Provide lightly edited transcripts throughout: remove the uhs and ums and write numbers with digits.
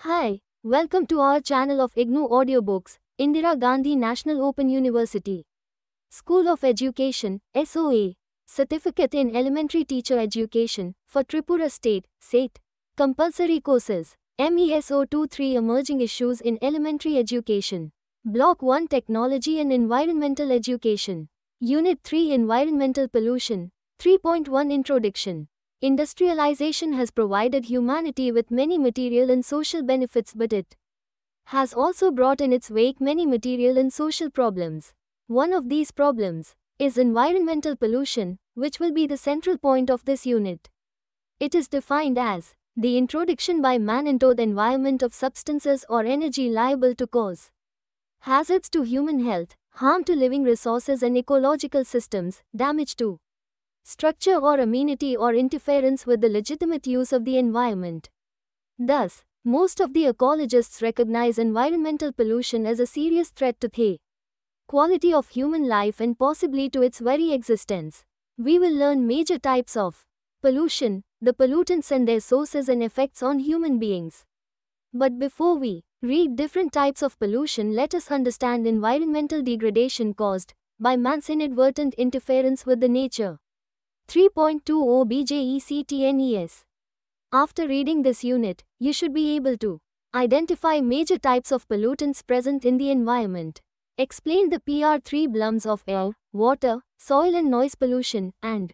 Hi, welcome to our channel of IGNOU Audiobooks, Indira Gandhi National Open University. School of Education, SOA. Certificate in Elementary Teacher Education, for Tripura State, SATE. Compulsory courses, MESO 2-3 Emerging Issues in Elementary Education. Block 1 Technology and Environmental Education. Unit 3 Environmental Pollution. 3.1 Introduction. Industrialization has provided humanity with many material and social benefits, but it has also brought in its wake many material and social problems. One of these problems is environmental pollution, which will be the central point of this unit. It is defined as the introduction by man into the environment of substances or energy liable to cause hazards to human health, harm to living resources and ecological systems, damage to structure or amenity or interference with the legitimate use of the environment. Thus, most of the ecologists recognize environmental pollution as a serious threat to the quality of human life and possibly to its very existence. We will learn major types of pollution, the pollutants and their sources and effects on human beings. But before we read different types of pollution, let us understand environmental degradation caused by man's inadvertent interference with the nature. 3.20 BJECTNES. After reading this unit, you should be able to identify major types of pollutants present in the environment, explain the PR3 blooms of air, water, soil and noise pollution, and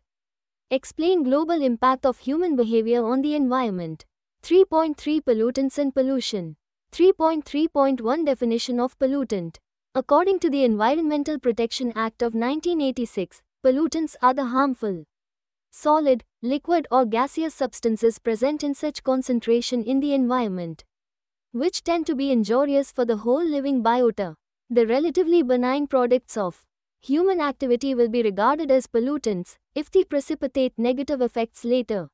explain global impact of human behavior on the environment. 3.3 Pollutants and pollution. 3.3.1 Definition of pollutant. According to the Environmental Protection Act of 1986, pollutants are the harmful solid, liquid or gaseous substances present in such concentration in the environment, which tend to be injurious for the whole living biota. The relatively benign products of human activity will be regarded as pollutants if they precipitate negative effects later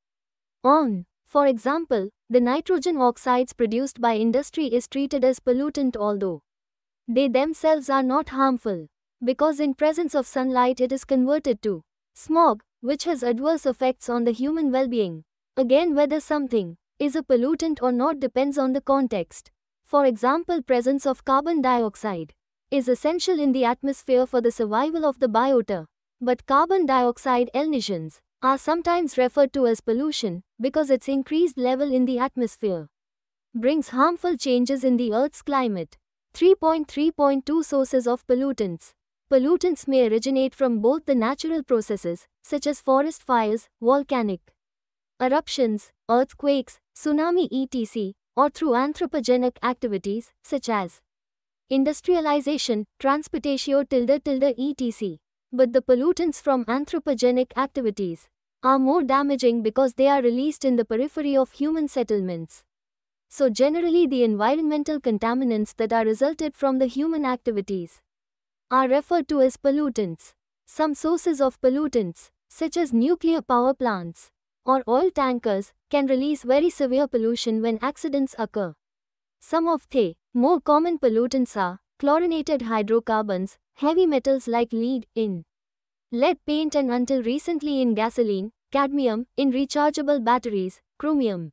on. For example, the nitrogen oxides produced by industry is treated as pollutant although they themselves are not harmful, because in presence of sunlight it is converted to smog, which has adverse effects on the human well-being. Again, whether something is a pollutant or not depends on the context. For example, presence of carbon dioxide is essential in the atmosphere for the survival of the biota. But carbon dioxide emissions are sometimes referred to as pollution because its increased level in the atmosphere brings harmful changes in the Earth's climate. 3.3.2 Sources of pollutants. Pollutants may originate from both the natural processes, such as forest fires, volcanic eruptions, earthquakes, tsunami etc., or through anthropogenic activities, such as industrialization, transportation etc. But the pollutants from anthropogenic activities are more damaging because they are released in the periphery of human settlements. So generally the environmental contaminants that are resulted from the human activities are referred to as pollutants. Some sources of pollutants, such as nuclear power plants or oil tankers, can release very severe pollution when accidents occur. Some of the more common pollutants are chlorinated hydrocarbons, heavy metals like lead in lead paint and until recently in gasoline, cadmium in rechargeable batteries, chromium,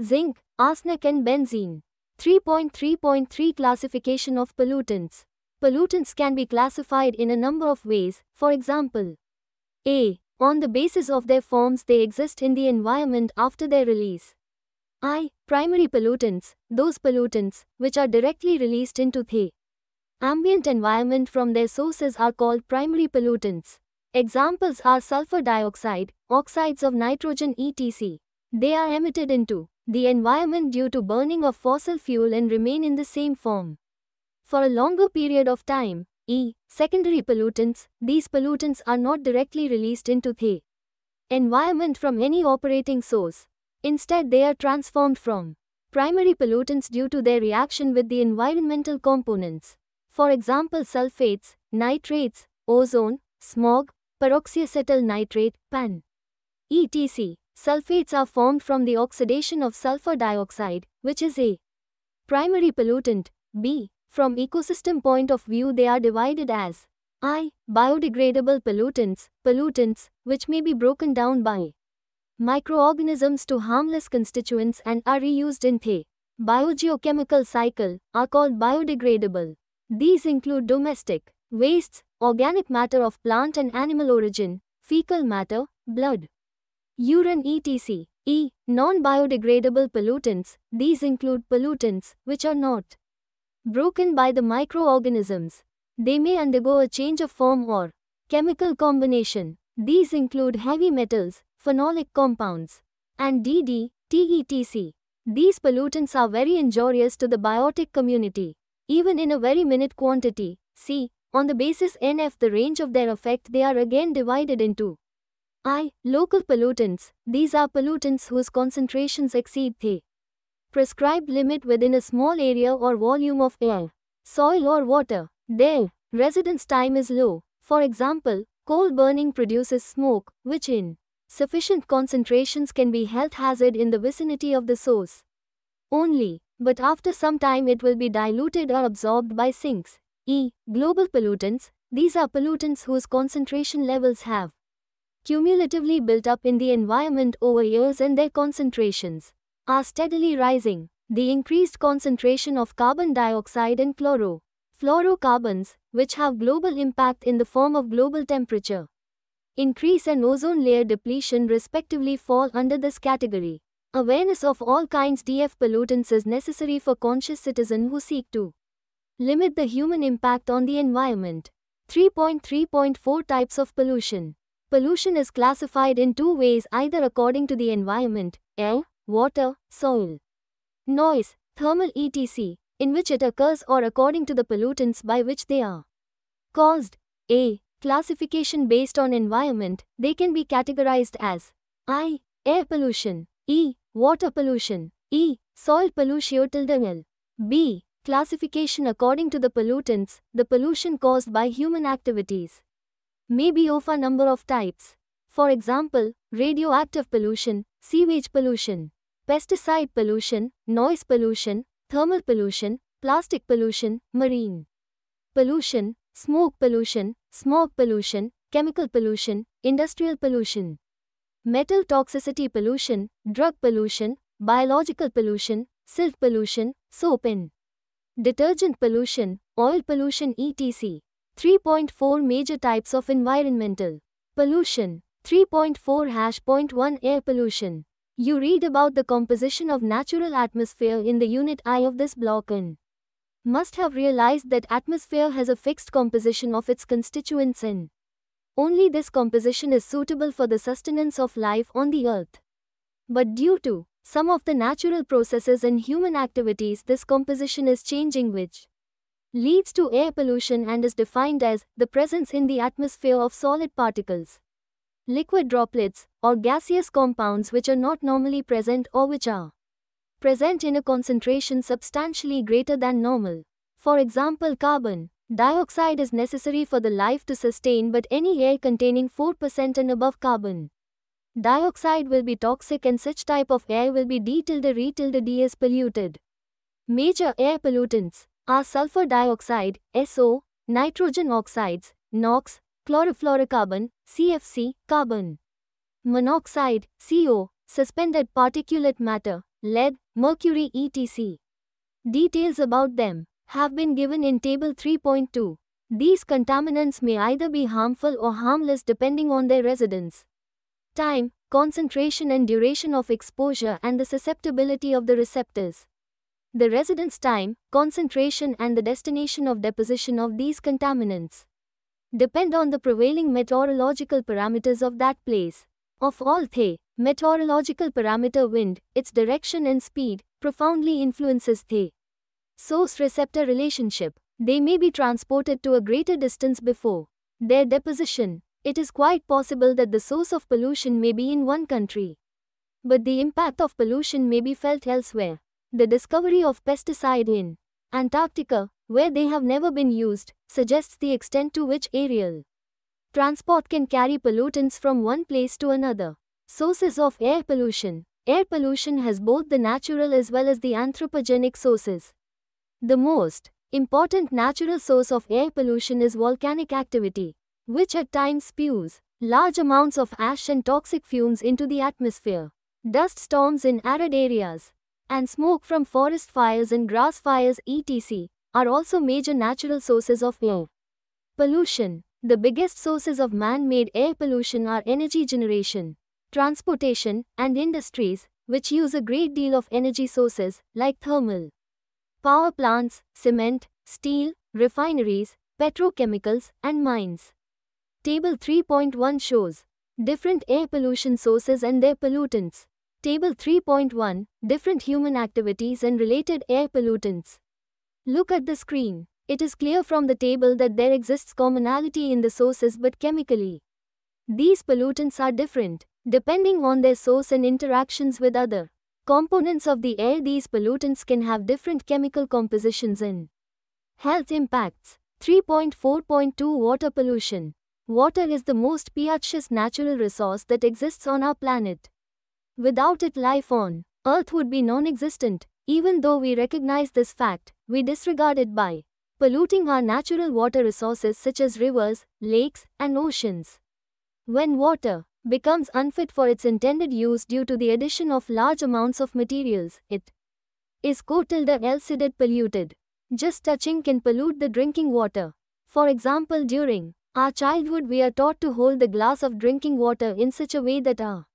zinc, arsenic and benzene. 3.3.3 Classification of pollutants. Pollutants can be classified in a number of ways. For example, A. On the basis of their forms they exist in the environment after their release. I. Primary pollutants, those pollutants which are directly released into the ambient environment from their sources are called primary pollutants. Examples are sulfur dioxide, oxides of nitrogen etc. They are emitted into the environment due to burning of fossil fuel and remain in the same form for a longer period of time. E. Secondary pollutants. These pollutants are not directly released into the environment from any operating source. Instead, they are transformed from primary pollutants due to their reaction with the environmental components. For example, sulfates, nitrates, ozone, smog, peroxyacetyl nitrate, PAN, etc. Sulfates are formed from the oxidation of sulfur dioxide, which is a primary pollutant. B. From ecosystem point of view, they are divided as I. Biodegradable pollutants, pollutants which may be broken down by microorganisms to harmless constituents and are reused in the biogeochemical cycle, are called biodegradable. These include domestic wastes, organic matter of plant and animal origin, fecal matter, blood, urine etc. Non-biodegradable pollutants, these include pollutants which are not broken by the microorganisms. They may undergo a change of form or chemical combination. These include heavy metals, phenolic compounds, and DDT etc. These pollutants are very injurious to the biotic community, even in a very minute quantity. See, on the basis NF the range of their effect, they are again divided into local pollutants. These are pollutants whose concentrations exceed the prescribed limit within a small area or volume of air, soil or water. Their residence time is low. For example, coal burning produces smoke, which in sufficient concentrations can be health hazard in the vicinity of the source only, but after some time it will be diluted or absorbed by sinks. Global pollutants, these are pollutants whose concentration levels have cumulatively built up in the environment over years and their concentrations are steadily rising. The increased concentration of carbon dioxide and fluorocarbons, which have global impact in the form of global temperature increase and ozone layer depletion respectively, fall under this category. Awareness of all kinds of pollutants is necessary for conscious citizens who seek to limit the human impact on the environment. 3.3.4 Types of pollution. Pollution is classified in two ways, either according to the environment, air, water, soil, noise, thermal etc., in which it occurs, or according to the pollutants by which they are caused. A. Classification based on environment, they can be categorized as I. Air pollution, E. Water pollution, E. Soil pollution. B. Classification according to the pollutants, the pollution caused by human activities may be of a number of types. For example, radioactive pollution, sewage pollution, pesticide pollution, noise pollution, thermal pollution, plastic pollution, marine pollution, smoke pollution, smog pollution, chemical pollution, industrial pollution, metal toxicity pollution, drug pollution, biological pollution, silt pollution, soap and detergent pollution, oil pollution etc. 3.4 Major types of environmental pollution. 3.4-.1 Air pollution. You read about the composition of natural atmosphere in the unit I of this block and must have realized that atmosphere has a fixed composition of its constituents and only this composition is suitable for the sustenance of life on the earth. But due to some of the natural processes and human activities, this composition is changing, which leads to air pollution and is defined as the presence in the atmosphere of solid particles, liquid droplets, or gaseous compounds which are not normally present or which are present in a concentration substantially greater than normal. For example, carbon dioxide is necessary for the life to sustain, but any air containing 4% and above carbon dioxide will be toxic, and such type of air will be D-re-D as polluted. Major air pollutants are sulfur dioxide, SO, nitrogen oxides, NOx, chlorofluorocarbon, CFC, carbon monoxide, CO, suspended particulate matter, lead, mercury etc. Details about them have been given in Table 3.2. These contaminants may either be harmful or harmless depending on their residence time, concentration and duration of exposure, and the susceptibility of the receptors. The residence time, concentration and the destination of deposition of these contaminants depend on the prevailing meteorological parameters of that place. Of all the meteorological parameter, wind, its direction and speed, profoundly influences the source-receptor relationship. They may be transported to a greater distance before their deposition. It is quite possible that the source of pollution may be in one country, but the impact of pollution may be felt elsewhere. The discovery of pesticide in Antarctica, where they have never been used, suggests the extent to which aerial transport can carry pollutants from one place to another. Sources of air pollution. Air pollution has both the natural as well as the anthropogenic sources. The most important natural source of air pollution is volcanic activity, which at times spews large amounts of ash and toxic fumes into the atmosphere. Dust storms in arid areas and smoke from forest fires and grass fires etc. are also major natural sources of air pollution. The biggest sources of man-made air pollution are energy generation, transportation, and industries, which use a great deal of energy sources, like thermal power plants, cement, steel, refineries, petrochemicals, and mines. Table 3.1 shows different air pollution sources and their pollutants. Table 3.1 Different human activities and related air pollutants. Look at the screen. It is clear from the table that there exists commonality in the sources, but chemically, these pollutants are different, depending on their source and interactions with other components of the air. These pollutants can have different chemical compositions and health impacts. 3.4.2 Water pollution. Water is the most precious natural resource that exists on our planet. Without it, life on Earth would be non-existent. Even though we recognize this fact, we disregard it by polluting our natural water resources such as rivers, lakes, and oceans. When water becomes unfit for its intended use due to the addition of large amounts of materials, it is considered polluted. Just touching can pollute the drinking water. For example, during our childhood we are taught to hold the glass of drinking water in such a way that our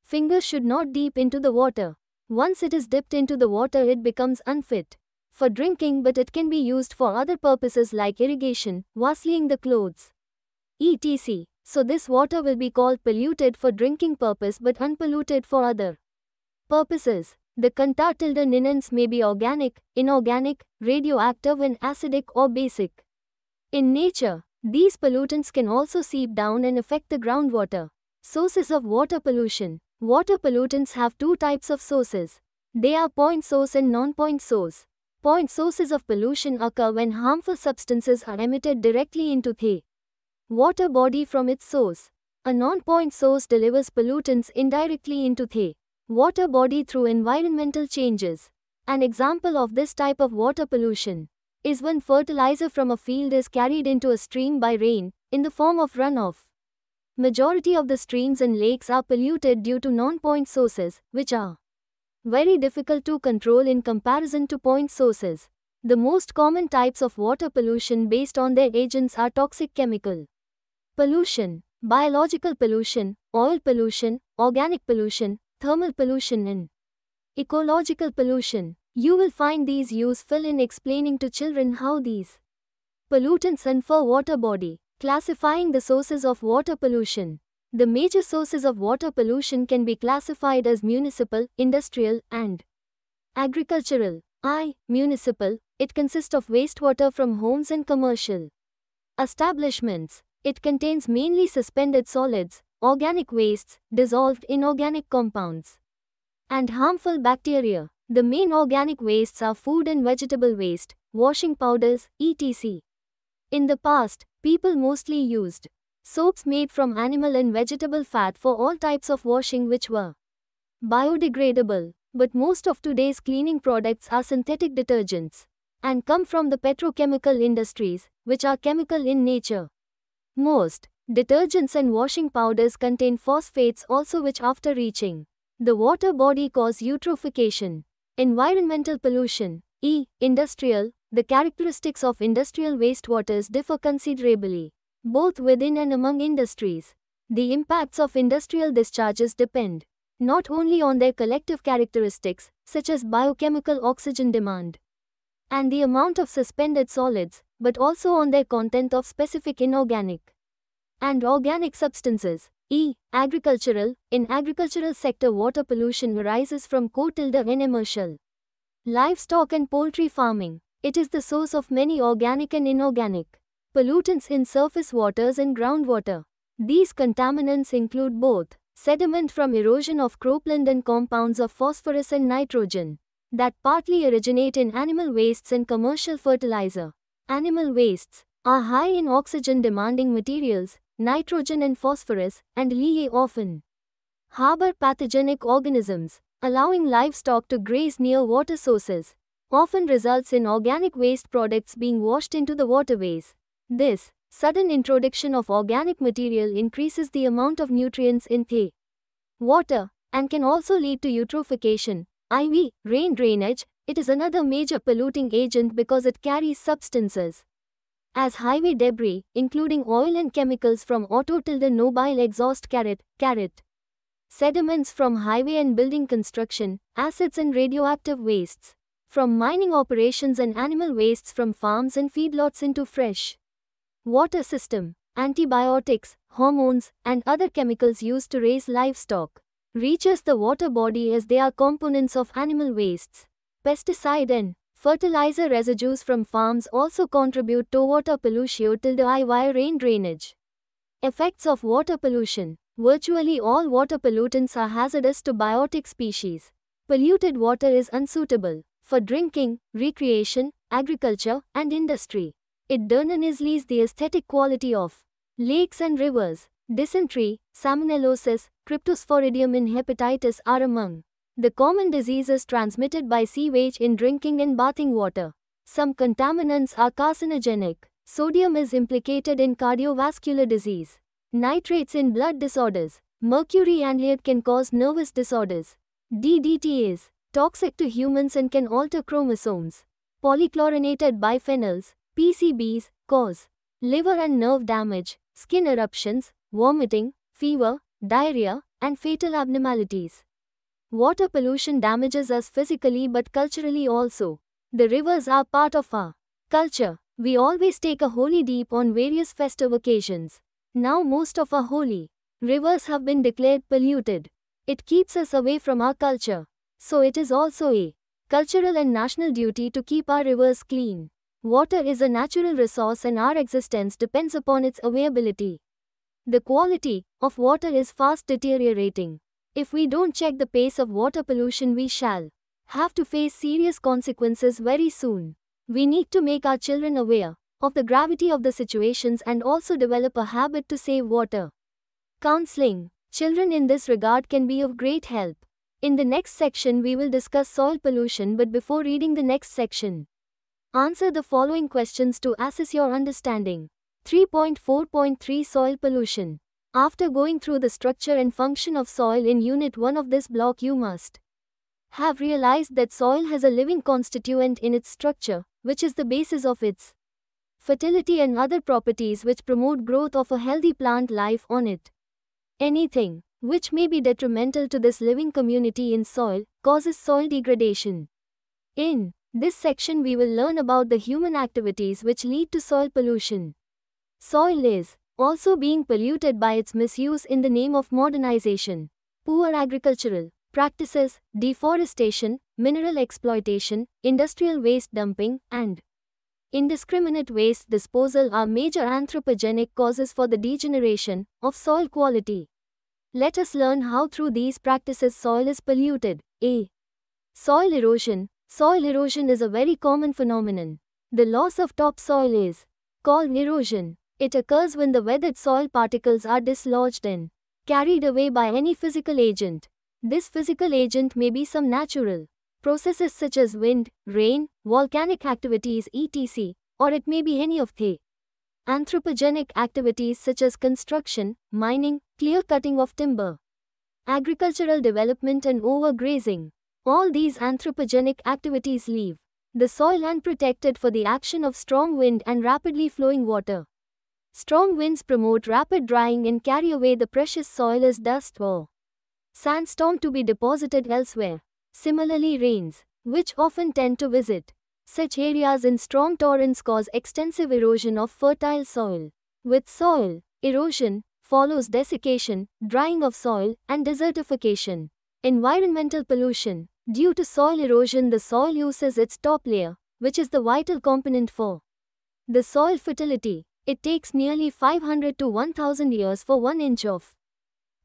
fingers should not dip into the water. Once it is dipped into the water, it becomes unfit for drinking, but it can be used for other purposes like irrigation, washing the clothes, etc. So this water will be called polluted for drinking purpose but unpolluted for other purposes. The contaminants may be organic, inorganic, radioactive, and acidic or basic in nature. These pollutants can also seep down and affect the groundwater. Sources of water pollution. Water pollutants have two types of sources. They are point source and non-point source. Point sources of pollution occur when harmful substances are emitted directly into the water body from its source. A non-point source delivers pollutants indirectly into the water body through environmental changes. An example of this type of water pollution is when fertilizer from a field is carried into a stream by rain, in the form of runoff. Majority of the streams and lakes are polluted due to non-point sources, which are very difficult to control in comparison to point sources. The most common types of water pollution based on their agents are toxic chemical pollution, biological pollution, oil pollution, organic pollution, thermal pollution, and ecological pollution. You will find these useful in explaining to children how these pollutants enter water body. Classifying the sources of water pollution. The major sources of water pollution can be classified as municipal, industrial, and agricultural. Municipal, it consists of wastewater from homes and commercial establishments. It contains mainly suspended solids, organic wastes, dissolved inorganic compounds, and harmful bacteria. The main organic wastes are food and vegetable waste, washing powders, etc. In the past, people mostly used soaps made from animal and vegetable fat for all types of washing, which were biodegradable. But most of today's cleaning products are synthetic detergents and come from the petrochemical industries, which are chemical in nature. Most detergents and washing powders contain phosphates also, which after reaching the water body cause eutrophication. Environmental pollution. Industrial. The characteristics of industrial wastewaters differ considerably, both within and among industries. The impacts of industrial discharges depend not only on their collective characteristics, such as biochemical oxygen demand and the amount of suspended solids, but also on their content of specific inorganic and organic substances. Agricultural. In agricultural sector, water pollution arises from commercial livestock and poultry farming. It is the source of many organic and inorganic pollutants in surface waters and groundwater. These contaminants include both sediment from erosion of cropland and compounds of phosphorus and nitrogen that partly originate in animal wastes and commercial fertilizer. Animal wastes are high in oxygen-demanding materials, nitrogen and phosphorus, and often harbor pathogenic organisms. Allowing livestock to graze near water sources often results in organic waste products being washed into the waterways. This sudden introduction of organic material increases the amount of nutrients in the water and can also lead to eutrophication, IV, rain drainage. It is another major polluting agent because it carries substances as highway debris, including oil and chemicals from automobile exhaust, sediments from highway and building construction, acids and radioactive wastes from mining operations, and animal wastes from farms and feedlots into fresh water system. Antibiotics, hormones, and other chemicals used to raise livestock reaches the water body as they are components of animal wastes. Pesticide and fertilizer residues from farms also contribute to water pollution. IV, rain drainage. Effects of water pollution. Virtually all water pollutants are hazardous to biotic species. Polluted water is unsuitable for drinking, recreation, agriculture, and industry. It diminishes the aesthetic quality of lakes and rivers. Dysentery, salmonellosis, cryptosporidium, and hepatitis are among the common diseases transmitted by sewage in drinking and bathing water. Some contaminants are carcinogenic. Sodium is implicated in cardiovascular disease. Nitrates in blood disorders. Mercury and lead can cause nervous disorders. DDT is toxic to humans and can alter chromosomes. Polychlorinated biphenyls, PCBs, cause liver and nerve damage, skin eruptions, vomiting, fever, diarrhea, and fatal abnormalities. Water pollution damages us physically but culturally also. The rivers are part of our culture. We always take a holy dip on various festive occasions. Now most of our holy rivers have been declared polluted. It keeps us away from our culture. So it is also a cultural and national duty to keep our rivers clean. Water is a natural resource and our existence depends upon its availability. The quality of water is fast deteriorating. If we don't check the pace of water pollution, we shall have to face serious consequences very soon. We need to make our children aware of the gravity of the situations and also develop a habit to save water. Counseling. Children in this regard can be of great help. In the next section we will discuss soil pollution, but before reading the next section, answer the following questions to assess your understanding. 3.4.3 Soil pollution. After going through the structure and function of soil in Unit 1 of this block, you must have realized that soil has a living constituent in its structure, which is the basis of its fertility and other properties which promote growth of a healthy plant life on it. Anything which may be detrimental to this living community in soil causes soil degradation. In this section we will learn about the human activities which lead to soil pollution. Soil is also being polluted by its misuse in the name of modernization, poor agricultural practices, deforestation, mineral exploitation, industrial waste dumping, and indiscriminate waste disposal are major anthropogenic causes for the degeneration of soil quality. Let us learn how through these practices soil is polluted. A. Soil erosion. Soil erosion is a very common phenomenon. The loss of topsoil is called erosion. It occurs when the weathered soil particles are dislodged and carried away by any physical agent. This physical agent may be some natural processes such as wind, rain, volcanic activities etc., or it may be any of the anthropogenic activities such as construction, mining, clear-cutting of timber, agricultural development and overgrazing. All these anthropogenic activities leave the soil unprotected for the action of strong wind and rapidly flowing water. Strong winds promote rapid drying and carry away the precious soil as dust or sandstone to be deposited elsewhere. Similarly, rains, which often tend to visit such areas in strong torrents, cause extensive erosion of fertile soil. With soil erosion follows desiccation, drying of soil, and desertification. Environmental pollution. Due to soil erosion, the soil loses its top layer, which is the vital component for the soil fertility. It takes nearly 500 to 1000 years for 1 inch of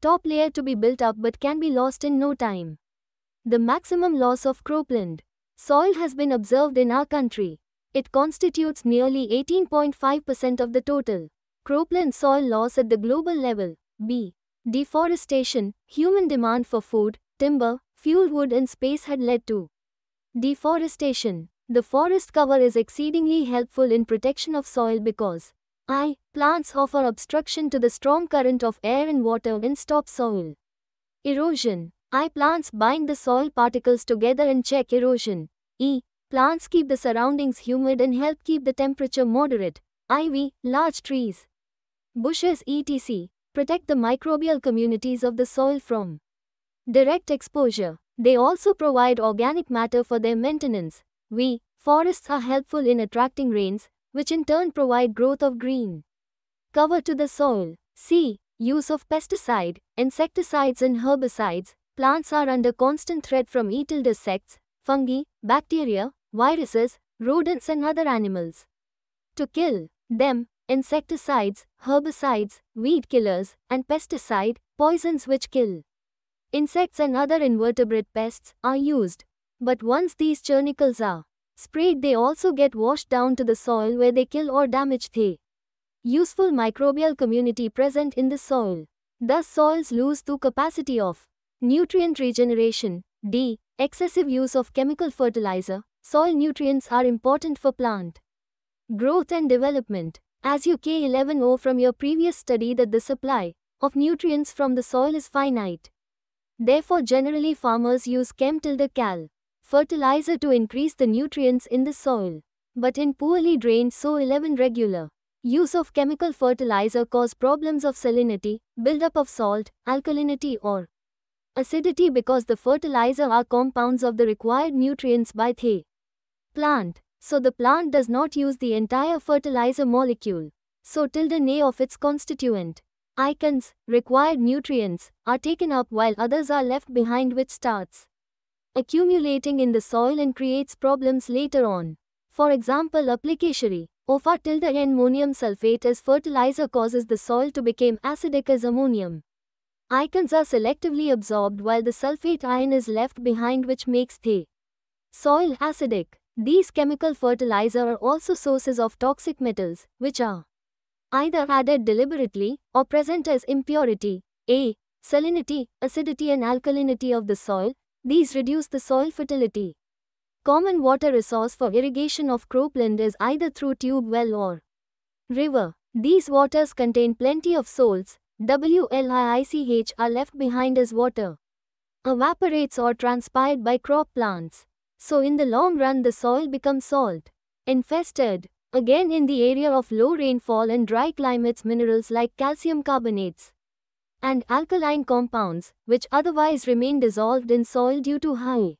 top layer to be built up but can be lost in no time. The maximum loss of cropland soil has been observed in our country. It constitutes nearly 18.5% of the total cropland soil loss at the global level. B. Deforestation. Human demand for food, timber, fuel, wood and space had led to deforestation. The forest cover is exceedingly helpful in protection of soil because plants offer obstruction to the strong current of air and water and stop soil erosion. I. Plants bind the soil particles together and check erosion. E. Plants keep the surroundings humid and help keep the temperature moderate. IV. Large trees, bushes etc. protect the microbial communities of the soil from direct exposure. They also provide organic matter for their maintenance. V. Forests are helpful in attracting rains, which in turn provide growth of green cover to the soil. C. Use of pesticide, insecticides and herbicides. Plants are under constant threat from insects, fungi, bacteria, viruses, rodents and other animals. To kill them, insecticides, herbicides, weed killers, and pesticide, poisons which kill insects and other invertebrate pests, are used. But once these chemicals are sprayed, they also get washed down to the soil where they kill or damage the useful microbial community present in the soil. Thus soils lose the capacity of nutrient regeneration. D. Excessive use of chemical fertilizer. Soil nutrients are important for plant growth and development. As you K11 know from your previous study that the supply of nutrients from the soil is finite. Therefore generally farmers use chem-cal fertilizer to increase the nutrients in the soil. But in poorly drained soil, regular use of chemical fertilizer cause problems of salinity, buildup of salt, alkalinity or acidity because the fertilizer are compounds of the required nutrients by the plant. So the plant does not use the entire fertilizer molecule. So tilde of its constituent icons, required nutrients, are taken up while others are left behind, which starts accumulating in the soil and creates problems later on. For example, application of ammonium sulfate as fertilizer causes the soil to become acidic as ammonium icons are selectively absorbed while the sulfate ion is left behind, which makes the soil acidic. These chemical fertilizer are also sources of toxic metals, which are either added deliberately or present as impurity. A. Salinity, acidity and alkalinity of the soil. These reduce the soil fertility. Common water resource for irrigation of cropland is either through tube well or river. These waters contain plenty of salts. WLIICH are left behind as water evaporates or transpired by crop plants. So in the long run the soil becomes salt infested. Again, in the area of low rainfall and dry climates, minerals like calcium carbonates and alkaline compounds, which otherwise remain dissolved in soil due to high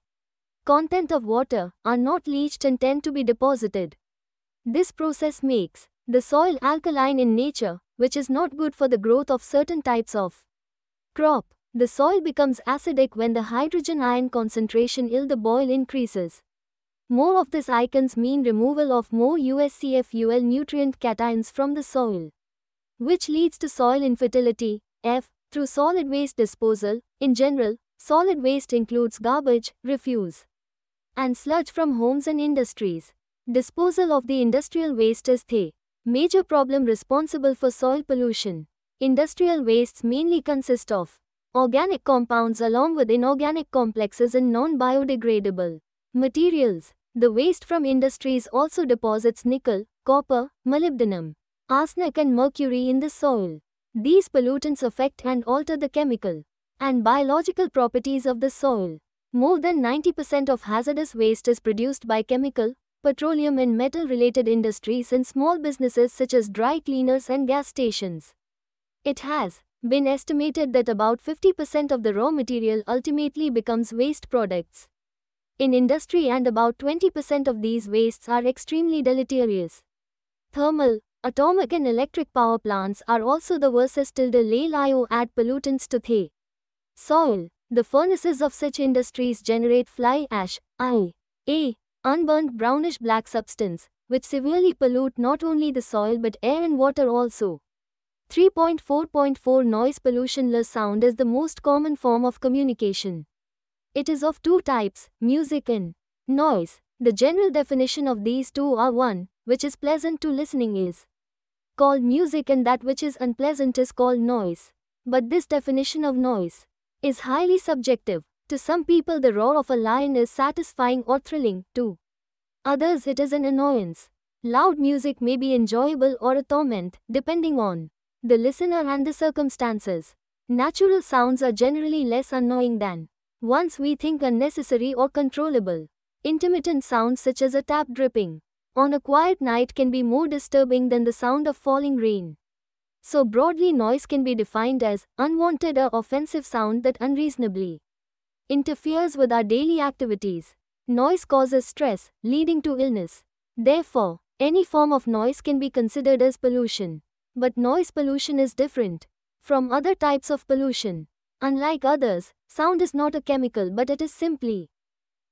content of water, are not leached and tend to be deposited. This process makes the soil alkaline in nature, which is not good for the growth of certain types of crop. The soil becomes acidic when the hydrogen ion concentration in the soil increases. More of these icons mean removal of more USCFUL nutrient cations from the soil, which leads to soil infertility. F. Through solid waste disposal. In general, solid waste includes garbage, refuse, and sludge from homes and industries. Disposal of the industrial waste is the major problem responsible for soil pollution. Industrial wastes mainly consist of organic compounds along with inorganic complexes and non-biodegradable materials. The waste from industries also deposits nickel, copper, molybdenum, arsenic and mercury in the soil. These pollutants affect and alter the chemical and biological properties of the soil. More than 90% of hazardous waste is produced by chemical, petroleum and metal-related industries and small businesses such as dry cleaners and gas stations. It has been estimated that about 50% of the raw material ultimately becomes waste products in industry, and about 20% of these wastes are extremely deleterious. Thermal, atomic and electric power plants are also the worst. Lay add pollutants to the soil. The furnaces of such industries generate fly ash, IA, unburnt brownish black substance, which severely pollute not only the soil but air and water also. 3.4.4 Noise pollution. Sound is the most common form of communication. It is of two types, music and noise. The general definition of these two are: one, which is pleasant to listening is called music and that which is unpleasant is called noise. But this definition of noise is highly subjective. To some people the roar of a lion is satisfying or thrilling, to others it is an annoyance. Loud music may be enjoyable or a torment, depending on the listener and the circumstances. Natural sounds are generally less annoying than Ones we think unnecessary or controllable. Intermittent sounds such as a tap dripping on a quiet night can be more disturbing than the sound of falling rain. So broadly, noise can be defined as unwanted or offensive sound that unreasonably interferes with our daily activities. Noise causes stress, leading to illness. Therefore, any form of noise can be considered as pollution. But noise pollution is different from other types of pollution. Unlike others, sound is not a chemical but it is simply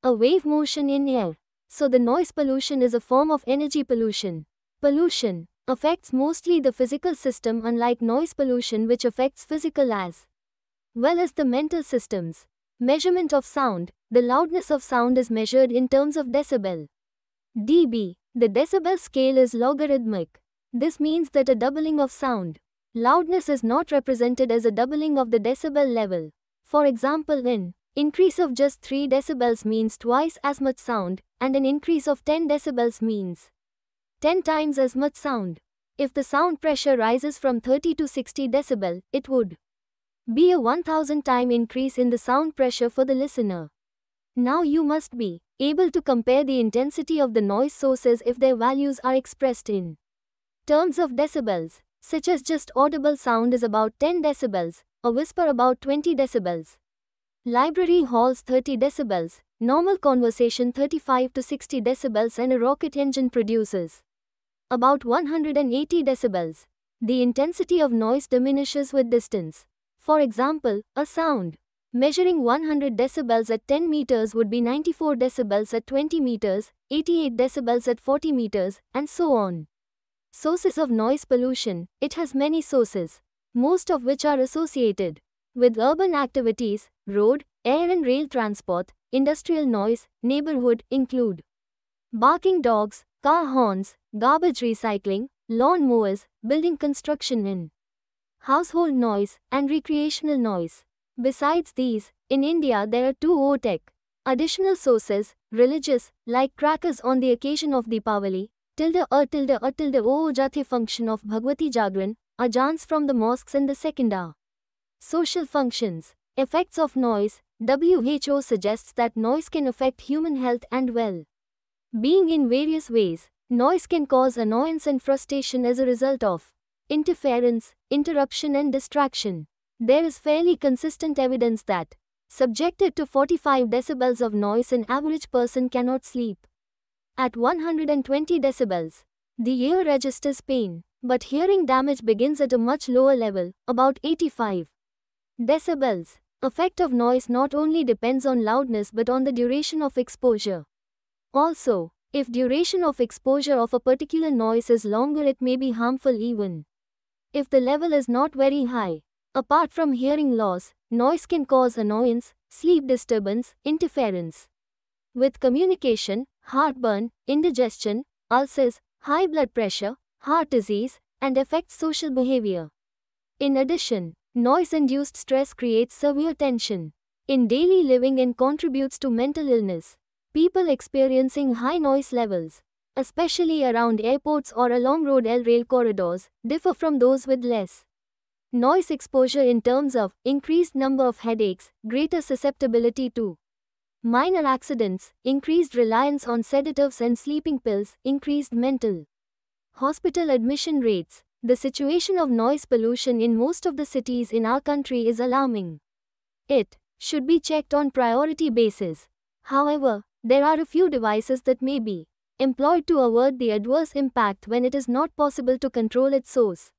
a wave motion in air. So the noise pollution is a form of energy pollution. Pollution affects mostly the physical system, unlike noise pollution which affects physical as well as the mental systems. Measurement of sound. The loudness of sound is measured in terms of decibel. dB. The decibel scale is logarithmic. This means that a doubling of sound loudness is not represented as a doubling of the decibel level. For example, an increase of just 3 decibels means twice as much sound, and an increase of 10 decibels means 10 times as much sound. If the sound pressure rises from 30 to 60 decibel, it would be a 1000 time increase in the sound pressure for the listener. Now you must be able to compare the intensity of the noise sources if their values are expressed in terms of decibels, such as just audible sound is about 10 decibels, a whisper about 20 decibels. Library halls 30 decibels, normal conversation 35 to 60 decibels, and a rocket engine produces about 180 decibels. The intensity of noise diminishes with distance. For example, a sound measuring 100 decibels at 10 meters would be 94 decibels at 20 meters, 88 decibels at 40 meters, and so on. Sources of noise pollution. It has many sources, most of which are associated with urban activities, road, air and rail transport. Industrial noise, neighborhood, include barking dogs, car horns, garbage recycling, lawn mowers, building construction in household noise, and recreational noise. Besides these, in India there are 2 additional sources, religious, like crackers on the occasion of Deepavali, o jathe function of Bhagwati Jagran, ajans from the mosques, and the second are social functions. Effects of noise. WHO suggests that noise can affect human health and well-being in various ways. Noise can cause annoyance and frustration as a result of interference, interruption and distraction. There is fairly consistent evidence that, subjected to 45 decibels of noise, an average person cannot sleep. At 120 decibels, the ear registers pain, but hearing damage begins at a much lower level, about 85 decibels. Effect of noise not only depends on loudness but on the duration of exposure. Also, if duration of exposure of a particular noise is longer, it may be harmful even if the level is not very high. Apart from hearing loss, noise can cause annoyance, sleep disturbance, interference with communication, heartburn, indigestion, ulcers, high blood pressure, heart disease, and affects social behavior. In addition, noise-induced stress creates severe tension in daily living and contributes to mental illness. People experiencing high noise levels, especially around airports or along rail corridors, differ from those with less noise exposure in terms of increased number of headaches, greater susceptibility to minor accidents, increased reliance on sedatives and sleeping pills, increased mental hospital admission rates. The situation of noise pollution in most of the cities in our country is alarming. It should be checked on priority basis. However, there are a few devices that may be employed to avert the adverse impact when it is not possible to control its source.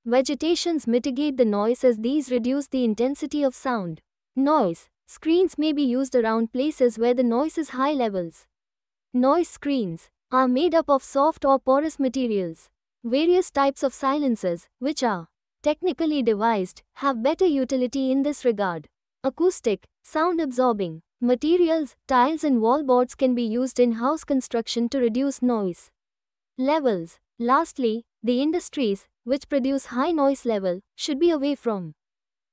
Vegetations mitigate the noise as these reduce the intensity of sound. Noise screens may be used around places where the noise is high levels. Noise screens are made up of soft or porous materials. Various types of silencers, which are technically devised, have better utility in this regard. Acoustic, sound-absorbing materials, tiles and wallboards can be used in house construction to reduce noise levels. Lastly, the industries, which produce high noise level, should be away from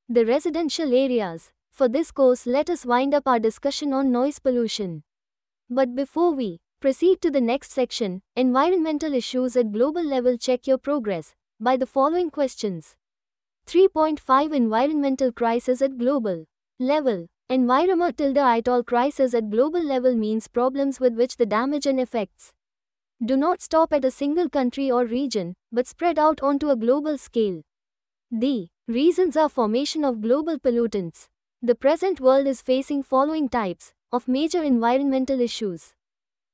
the residential areas. For this course, let us wind up our discussion on noise pollution. But before we proceed to the next section, environmental issues at global level, check your progress by the following questions. 3.5 Environmental crisis at global level. Environmental crisis at global level means problems with which the damage and effects do not stop at a single country or region, but spread out onto a global scale. The reasons are formation of global pollutants. The present world is facing following types of major environmental issues.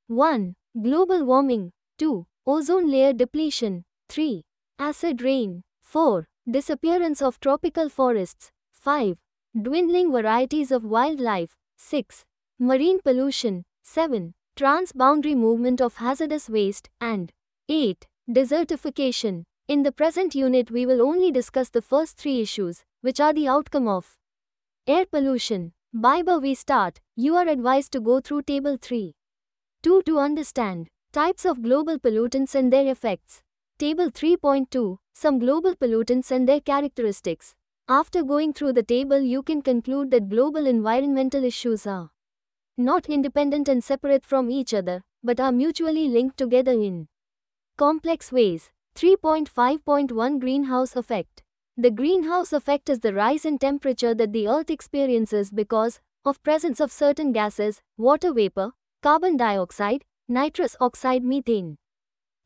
1. Global warming. 2. Ozone layer depletion. 3. Acid rain. 4. Disappearance of tropical forests. 5. Dwindling varieties of wildlife. 6. Marine pollution. 7. Trans-boundary movement of hazardous waste. And 8. Desertification. In the present unit we will only discuss the first 3 issues, which are the outcome of air pollution. Before we start, you are advised to go through table 3. 2. To understand types of global pollutants and their effects. Table 3.2. Some global pollutants and their characteristics. After going through the table you can conclude that global environmental issues are not independent and separate from each other, but are mutually linked together in complex ways. 3.5.1 Greenhouse effect. The greenhouse effect is the rise in temperature that the Earth experiences because of presence of certain gases, water vapor, carbon dioxide, nitrous oxide, methane,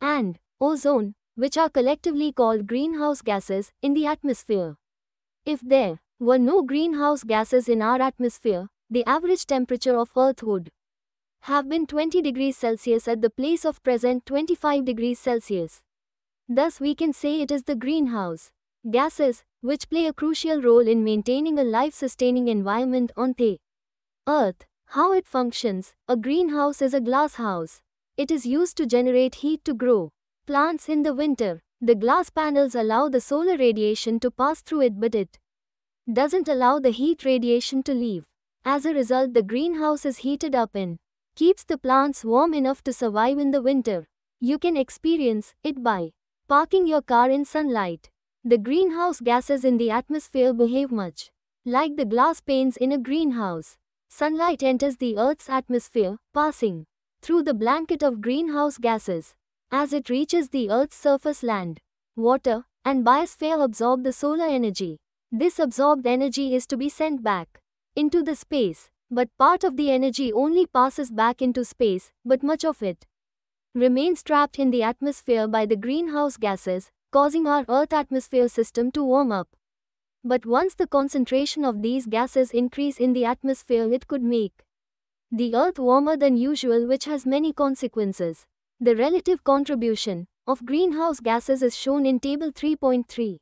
and ozone, which are collectively called greenhouse gases, in the atmosphere. If there were no greenhouse gases in our atmosphere, the average temperature of Earth would have been 20 degrees Celsius at the place of present 25 degrees Celsius. Thus we can say it is the greenhouse gases which play a crucial role in maintaining a life-sustaining environment on the Earth. How it functions. A greenhouse is a glass house. It is used to generate heat to grow plants in the winter. The glass panels allow the solar radiation to pass through it, but it doesn't allow the heat radiation to leave. As a result, the greenhouse is heated up and keeps the plants warm enough to survive in the winter. You can experience it by parking your car in sunlight. The greenhouse gases in the atmosphere behave much like the glass panes in a greenhouse. Sunlight enters the Earth's atmosphere, passing through the blanket of greenhouse gases. As it reaches the Earth's surface, land, water, and biosphere absorb the solar energy. This absorbed energy is to be sent back into the space, but part of the energy only passes back into space, but much of it remains trapped in the atmosphere by the greenhouse gases, causing our Earth atmosphere system to warm up. But once the concentration of these gases increase in the atmosphere, it could make the Earth warmer than usual, which has many consequences. The relative contribution of greenhouse gases is shown in Table 3.3.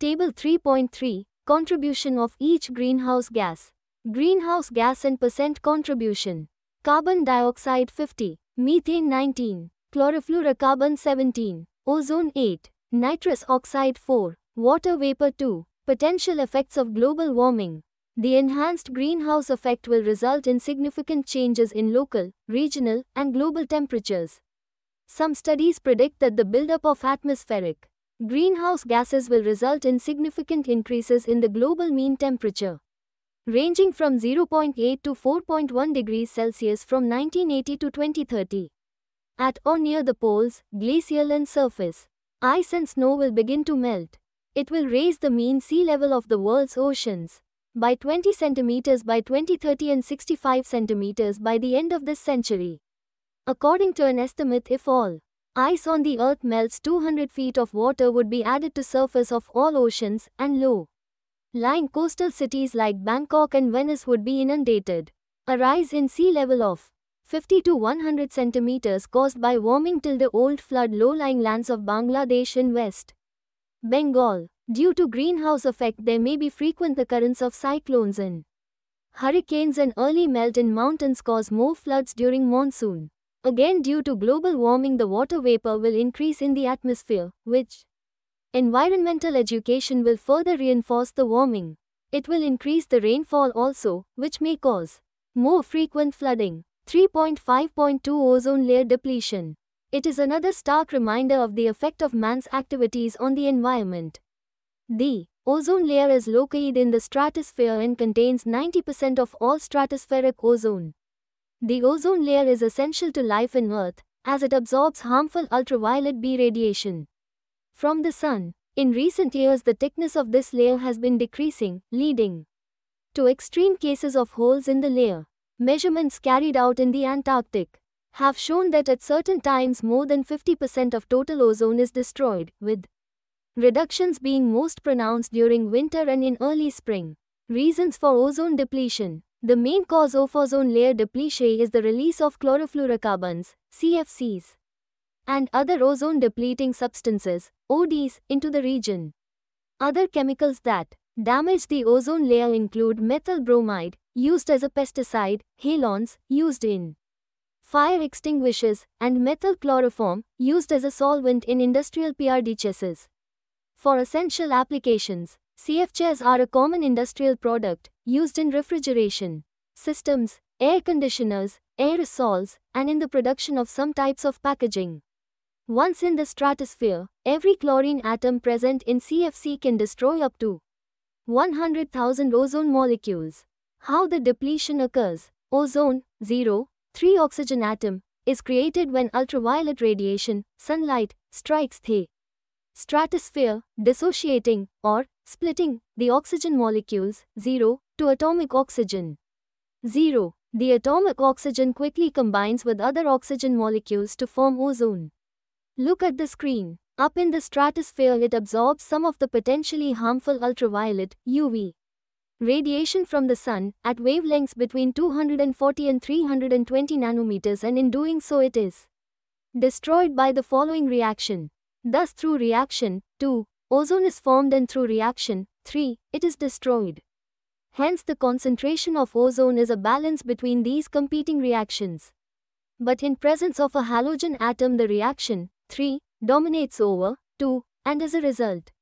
Table 3.3. Contribution of each greenhouse gas. Greenhouse gas and percent contribution. Carbon dioxide 50, methane 19, chlorofluorocarbon 17, ozone 8, nitrous oxide 4, water vapor 2. Potential effects of global warming. The enhanced greenhouse effect will result in significant changes in local, regional, and global temperatures. Some studies predict that the buildup of atmospheric greenhouse gases will result in significant increases in the global mean temperature, ranging from 0.8 to 4.1 degrees Celsius from 1980 to 2030. At or near the poles, glacial and surface ice and snow will begin to melt. It will raise the mean sea level of the world's oceans by 20 centimeters by 2030 and 65 centimeters by the end of this century. According to an estimate, if all ice on the Earth melts, 200 feet of water would be added to surface of all oceans, and low-lying coastal cities like Bangkok and Venice would be inundated. A rise in sea level of 50 to 100 centimeters caused by warming till the old flood low-lying lands of Bangladesh and West Bengal. Due to greenhouse effect, there may be frequent occurrence of cyclones and hurricanes, and early melt in mountains cause more floods during monsoon. Again, due to global warming, the water vapor will increase in the atmosphere, which environmental education will further reinforce the warming. It will increase the rainfall also, which may cause more frequent flooding. 3.5.2 Ozone layer depletion. It is another stark reminder of the effect of man's activities on the environment. The ozone layer is located in the stratosphere and contains 90% of all stratospheric ozone. The ozone layer is essential to life on Earth, as it absorbs harmful ultraviolet B radiation from the sun. In recent years, the thickness of this layer has been decreasing, leading to extreme cases of holes in the layer. Measurements carried out in the Antarctic have shown that at certain times more than 50% of total ozone is destroyed, with reductions being most pronounced during winter and in early spring. Reasons for ozone depletion. The main cause of ozone layer depletion is the release of chlorofluorocarbons, CFCs, and other ozone-depleting substances, ODs, into the region. Other chemicals that damage the ozone layer include methyl bromide, used as a pesticide, halons, used in fire extinguishers, and methyl chloroform, used as a solvent in industrial PRDCHs. For essential applications, CFCs are a common industrial product, used in refrigeration systems, air conditioners, aerosols, and in the production of some types of packaging. Once in the stratosphere, every chlorine atom present in CFC can destroy up to 100,000 ozone molecules. How the depletion occurs. Ozone, 3 oxygen atom, is created when ultraviolet radiation, sunlight, strikes the stratosphere, dissociating, or splitting, the oxygen molecules, 0, to atomic oxygen. 0. The atomic oxygen quickly combines with other oxygen molecules to form ozone. Look at the screen. Up in the stratosphere it absorbs some of the potentially harmful ultraviolet, UV, radiation from the sun, at wavelengths between 240 and 320 nanometers, and in doing so it is destroyed by the following reaction. Thus through reaction 2, ozone is formed, and through reaction 3, it is destroyed. Hence the concentration of ozone is a balance between these competing reactions. But in presence of a halogen atom the reaction 3 dominates over 2, and as a result,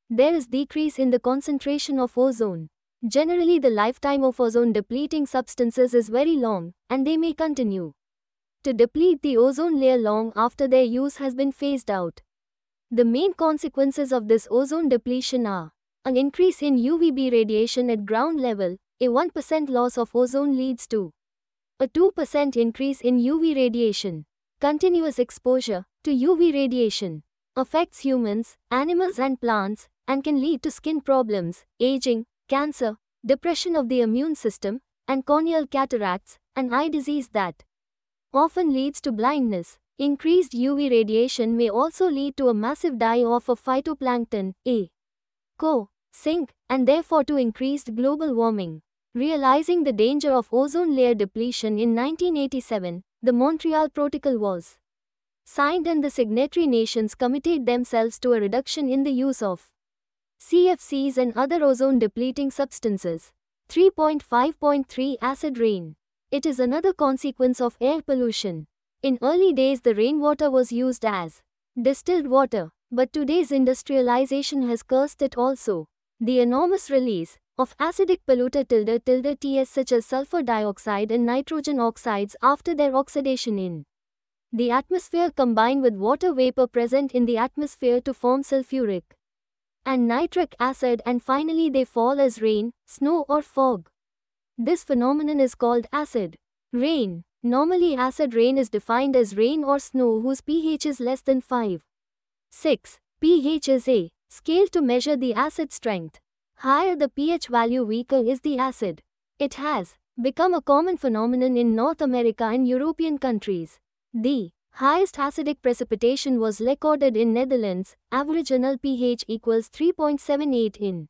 there is decrease in the concentration of ozone. Generally the lifetime of ozone depleting substances is very long, and they may continue to deplete the ozone layer long after their use has been phased out. The main consequences of this ozone depletion are an increase in UVB radiation at ground level. A 1% loss of ozone leads to a 2% increase in UV radiation. Continuous exposure to UV radiation affects humans, animals and plants, and can lead to skin problems, aging, cancer, depression of the immune system, and corneal cataracts, and eye disease that often leads to blindness. Increased UV radiation may also lead to a massive die-off of phytoplankton, sink, and therefore to increased global warming. Realizing the danger of ozone layer depletion in 1987, the Montreal Protocol was signed and the signatory nations committed themselves to a reduction in the use of CFCs and other ozone-depleting substances. 3.5.3 Acid rain. It is another consequence of air pollution. In early days the rainwater was used as distilled water, but today's industrialization has cursed it also. The enormous release of acidic polluter ~Ts such as sulfur dioxide and nitrogen oxides after their oxidation in the atmosphere combine with water vapor present in the atmosphere to form sulfuric and nitric acid, and finally they fall as rain, snow or fog. This phenomenon is called acid rain. Normally acid rain is defined as rain or snow whose pH is less than 5.6. pH is a scale to measure the acid strength. Higher the pH value, weaker is the acid. It has become a common phenomenon in North America and European countries. The highest acidic precipitation was recorded in Netherlands. Average annual pH equals 3.78 in.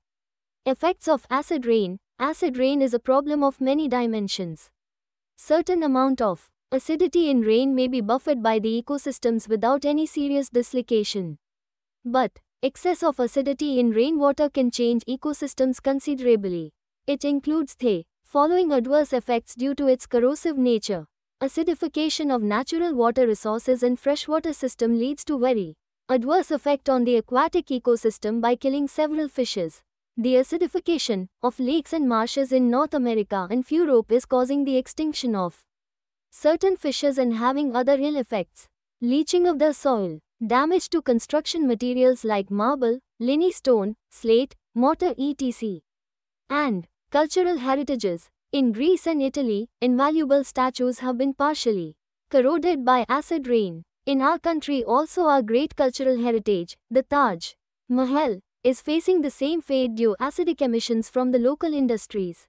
Effects of acid rain. Acid rain is a problem of many dimensions. Certain amount of acidity in rain may be buffered by the ecosystems without any serious dislocation. But excess of acidity in rainwater can change ecosystems considerably. It includes the following adverse effects due to its corrosive nature. Acidification of natural water resources and freshwater system leads to very adverse effect on the aquatic ecosystem by killing several fishes. The acidification of lakes and marshes in North America and Europe is causing the extinction of certain fishes and having other ill effects. Leaching of the soil, damage to construction materials like marble, limestone, slate, mortar etc. and cultural heritages. In Greece and Italy, invaluable statues have been partially corroded by acid rain. In our country also our great cultural heritage, the Taj Mahal, is facing the same fate due acidic emissions from the local industries.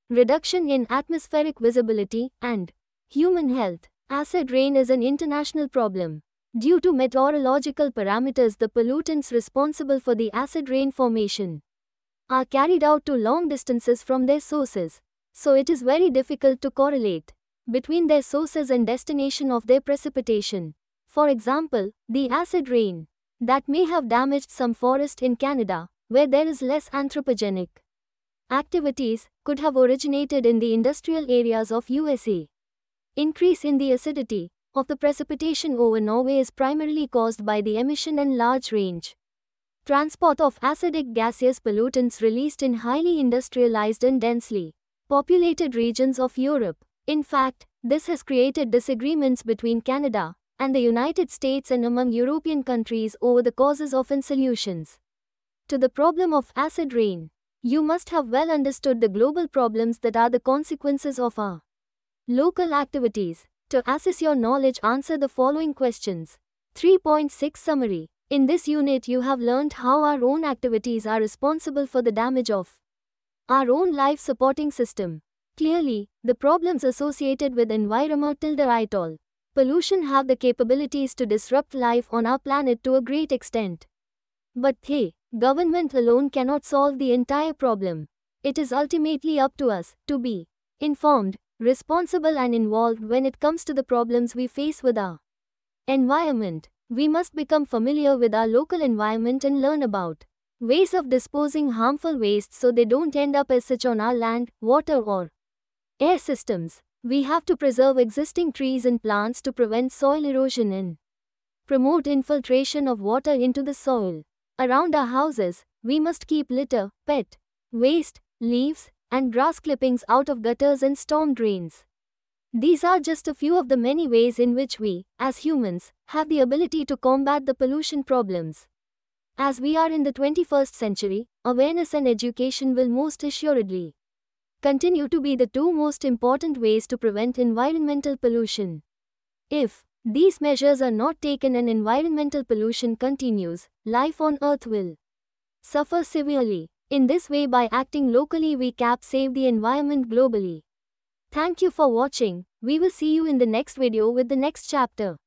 reduction in atmospheric visibility, and human health. Acid rain is an international problem. Due to meteorological parameters, the pollutants responsible for the acid rain formation are carried out to long distances from their sources, so it is very difficult to correlate between their sources and destination of their precipitation. For example, the acid rain that may have damaged some forest in Canada, where there is less anthropogenic activities, could have originated in the industrial areas of USA. Increase in the acidity of the precipitation over Norway is primarily caused by the emission and large range transport of acidic gaseous pollutants released in highly industrialized and densely populated regions of Europe. In fact, this has created disagreements between Canada and the United States and among European countries over the causes of and solutions to the problem of acid rain. You must have well understood the global problems that are the consequences of our local activities. To assess your knowledge, answer the following questions. 3.6 Summary. In this unit you have learned how our own activities are responsible for the damage of our own life supporting system. Clearly, the problems associated with environmental pollution have the capabilities to disrupt life on our planet to a great extent. But hey, government alone cannot solve the entire problem. It is ultimately up to us to be informed, responsible and involved when it comes to the problems we face with our environment. We must become familiar with our local environment and learn about ways of disposing harmful waste so they don't end up as such on our land, water or air systems. We have to preserve existing trees and plants to prevent soil erosion and promote infiltration of water into the soil. Around our houses, we must keep litter, pet waste, leaves, and grass clippings out of gutters and storm drains. These are just a few of the many ways in which we, as humans, have the ability to combat the pollution problems. As we are in the 21st century, awareness and education will most assuredly continue to be the two most important ways to prevent environmental pollution. If these measures are not taken and environmental pollution continues, life on Earth will suffer severely. In this way, by acting locally, we can save the environment globally. Thank you for watching. We will see you in the next video with the next chapter.